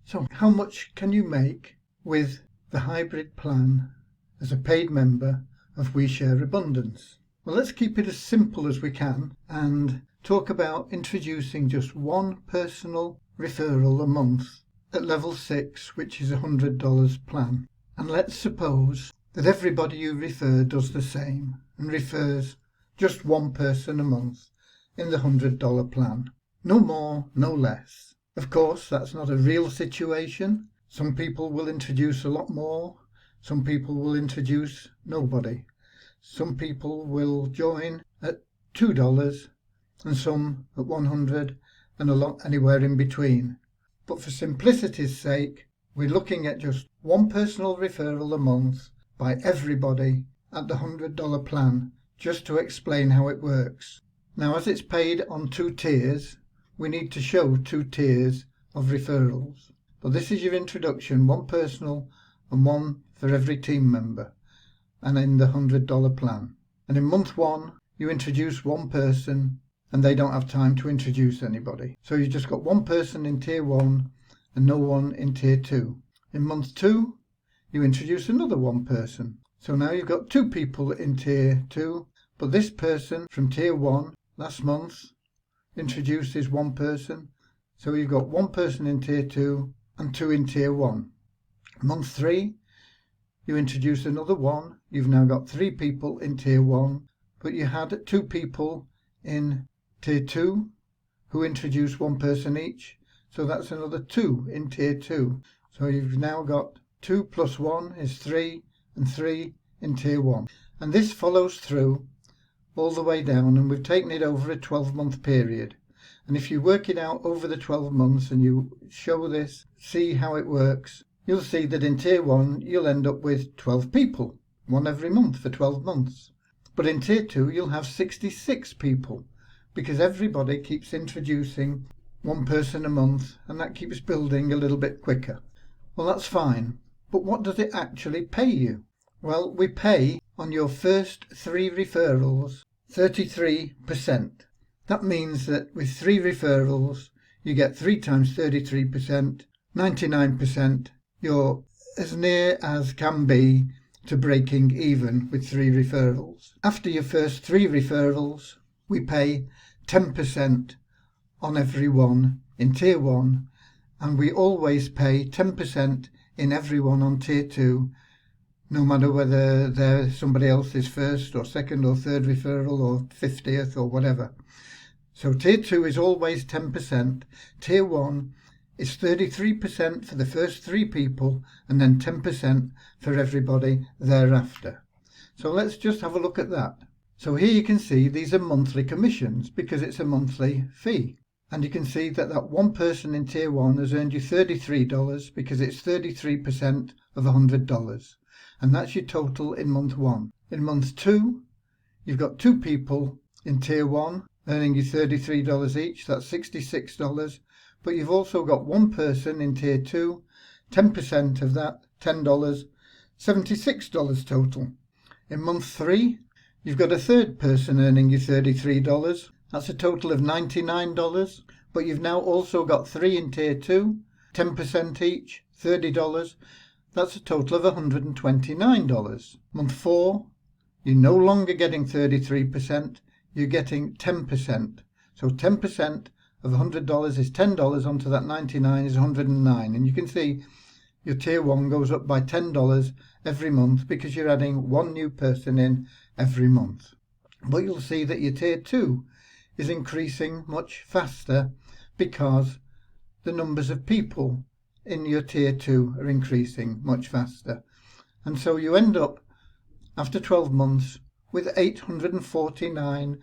So how much can you make with the hybrid plan as a paid member of We Share Abundance? Well, let's keep it as simple as we can and talk about introducing just one personal referral a month at level 6, which is a $100 plan. And let's suppose that everybody you refer does the same and refers just one person a month in the $100 plan. No more, no less. Of course, that's not a real situation. Some people will introduce a lot more. Some people will introduce nobody. Some people will join at $2 and some at $100 and a lot anywhere in between. But for simplicity's sake, we're looking at just one personal referral a month by everybody at the $100 plan, just to explain how it works. Now, as it's paid on 2 tiers, we need to show 2 tiers of referrals. But this is your introduction, one personal and one for every team member, and in the $100 plan. And in month 1, you introduce one person and they don't have time to introduce anybody. So you just got one person in tier 1 and no one in tier 2. In month 2, you introduce another one person. So now you've got 2 people in tier 2, but this person from tier 1 last month introduces one person. So you've got one person in tier 2 and 2 in tier 1. Month 3, you introduce another one. You've now got 3 people in tier 1, but you had 2 people in tier 2 who introduced one person each. So that's another 2 in tier 2. So you've now got 2 plus 1 is 3 and 3 in tier 1. And this follows through all the way down, and we've taken it over a 12-month period. And if you work it out over the 12 months and you show this, see how it works, you'll see that in tier 1 you'll end up with 12 people, one every month for 12 months. But in tier 2 you'll have 66 people, because everybody keeps introducing one person a month, and that keeps building a little bit quicker. Well, that's fine, but what does it actually pay you? Well, we pay on your first 3 referrals 33%. That means that with 3 referrals you get 3 times 33%, 99%. You're as near as can be to breaking even with 3 referrals. After your first 3 referrals, we pay 10% on every one in tier 1, and we always pay 10% in every one on tier 2, no matter whether they're somebody else's first or second or third referral or 50th or whatever. So tier 2 is always 10%, tier 1 is 33% for the first 3 people, and then 10% for everybody thereafter. So let's just have a look at that. So here you can see these are monthly commissions because it's a monthly fee. And you can see that that one person in tier 1 has earned you $33 because it's 33% of $100. And that's your total in month 1. In month 2, you've got 2 people in tier 1 earning you $33 each, that's $66. But you've also got one person in tier 2, 10% of that, $10, $76 total. In month 3, you've got a 3rd person earning you $33. That's a total of $99. But you've now also got 3 in tier 2, 10% each, $30. That's a total of $129. Month 4, you're no longer getting 33%, you're getting 10%. So 10% of $100 is $10 onto that 99 is 109. And you can see your tier 1 goes up by $10 every month because you're adding one new person in every month. But you'll see that your tier 2 is increasing much faster because the numbers of people in your tier 2 are increasing much faster. And so you end up after 12 months with $849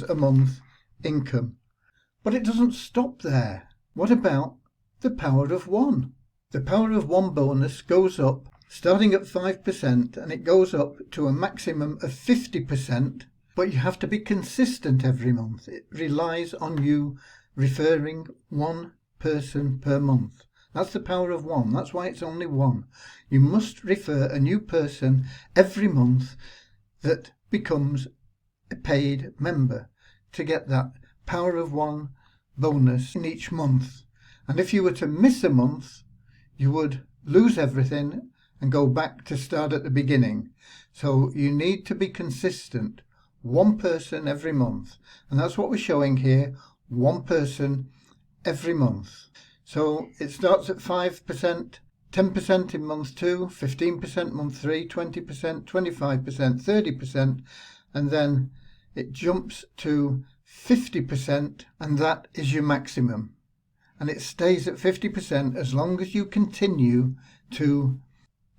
a month income. But it doesn't stop there. What about the power of 1? The power of 1 bonus goes up starting at 5%, and it goes up to a maximum of 50%, but you have to be consistent every month. It relies on you referring one person per month. That's the power of 1. That's why it's only 1. You must refer a new person every month that becomes a paid member to get that power of 1 bonus in each month. And if you were to miss a month, you would lose everything and go back to start at the beginning. So you need to be consistent. One person every month. And that's what we're showing here. One person every month. So it starts at 5%, 10% in month 2, 15% month 3, 20%, 25%, 30%, and then it jumps to 50%, and that is your maximum. And it stays at 50% as long as you continue to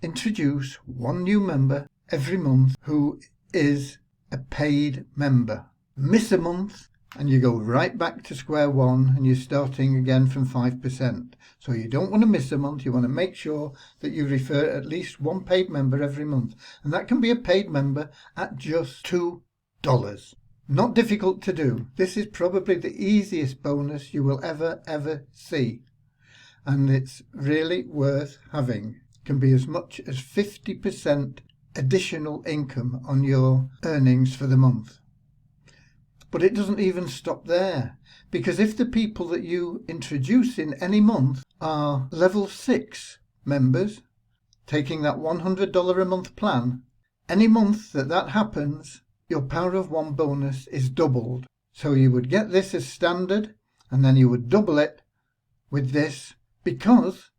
introduce one new member every month who is a paid member. Miss a month and you go right back to square one and you're starting again from 5%. So you don't want to miss a month. You want to make sure that you refer at least one paid member every month. And that can be a paid member at just $2. Not difficult to do. This is probably the easiest bonus you will ever see. And it's really worth having. It can be as much as 50% additional income on your earnings for the month. But it doesn't even stop there, because if the people that you introduce in any month are level 6 members, taking that $100 a month plan, any month that happens, your Power of One bonus is doubled. So you would get this as standard, and then you would double it with this, because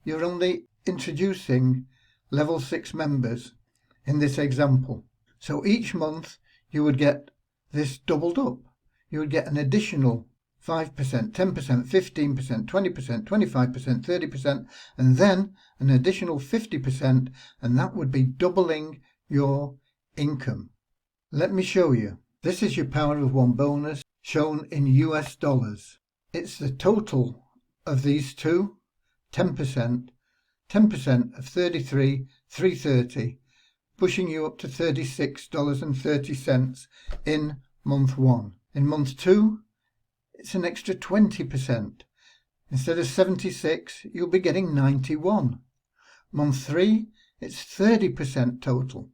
you're only introducing level 6 members in this example. So each month you would get this doubled up. You would get an additional 5%, 10%, 15%, 20%, 25%, 30%, and then an additional 50%, and that would be doubling your income. Let me show you. This is your Power of One bonus shown in US dollars. It's the total of these two, 10%, 10% of 33,330, pushing you up to $36.30 in month 1. In month 2, it's an extra 20%. Instead of 76, you'll be getting 91. Month 3, it's 30% total.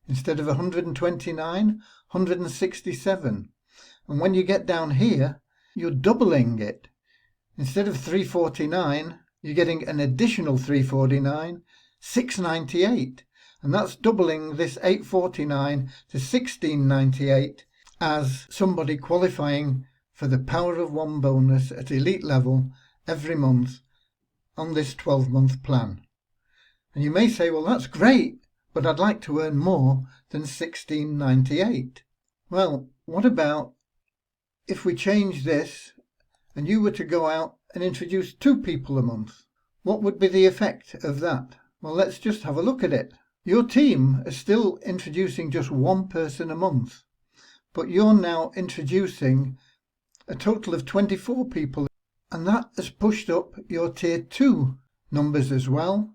Instead of 129, 167. And when you get down here, you're doubling it. Instead of 349, you're getting an additional 349, 698. And that's doubling this 849 to 1698 as somebody qualifying for the Power of One bonus at elite level every month on this 12-month plan. And you may say, well, that's great, but I'd like to earn more than 1698. Well, what about if we change this and you were to go out and introduce 2 people a month? What would be the effect of that? Well, let's just have a look at it. Your team is still introducing just 1 person a month, but you're now introducing a total of 24 people, and that has pushed up your tier 2 numbers as well.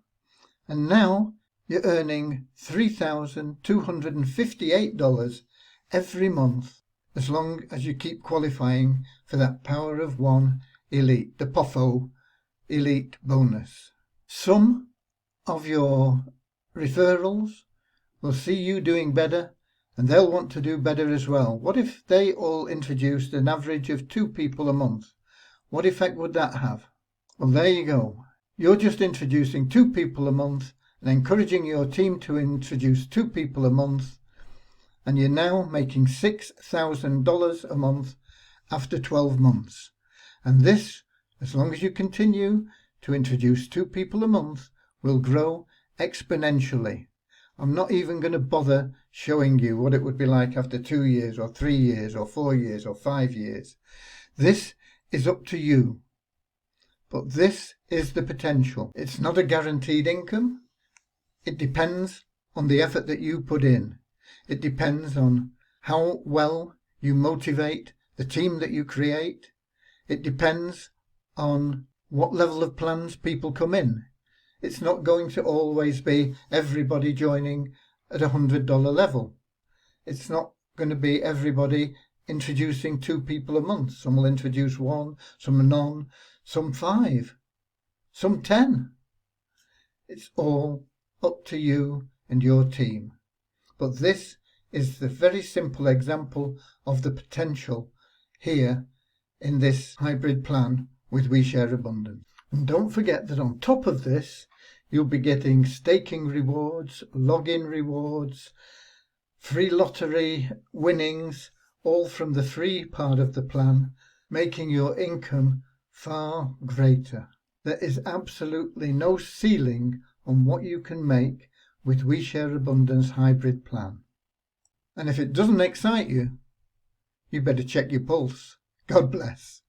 And now you're earning $3,258 every month, as long as you keep qualifying for that Power of One Elite, the POFO Elite bonus. Some of your referrals will see you doing better, and they'll want to do better as well. What if they all introduced an average of 2 people a month? What effect would that have? Well, there you go. You're just introducing 2 people a month and encouraging your team to introduce 2 people a month, and you're now making $6,000 a month after 12 months. And this, as long as you continue to introduce 2 people a month, will grow exponentially. I'm not even going to bother showing you what it would be like after 2 years or 3 years or 4 years or 5 years. This is up to you. But this is the potential. It's not a guaranteed income. It depends on the effort that you put in. It depends on how well you motivate the team that you create. It depends on what level of plans people come in. It's not going to always be everybody joining at $100 level. It's not going to be everybody introducing 2 people a month. Some will introduce 1, some none, some 5, some 10. It's all up to you and your team. But this is the very simple example of the potential here in this hybrid plan with We Share Abundance. And don't forget that on top of this, you'll be getting staking rewards, login rewards, free lottery winnings, all from the free part of the plan, making your income far greater. There is absolutely no ceiling on what you can make with We Share Abundance hybrid plan. And if it doesn't excite you, you better check your pulse. God bless.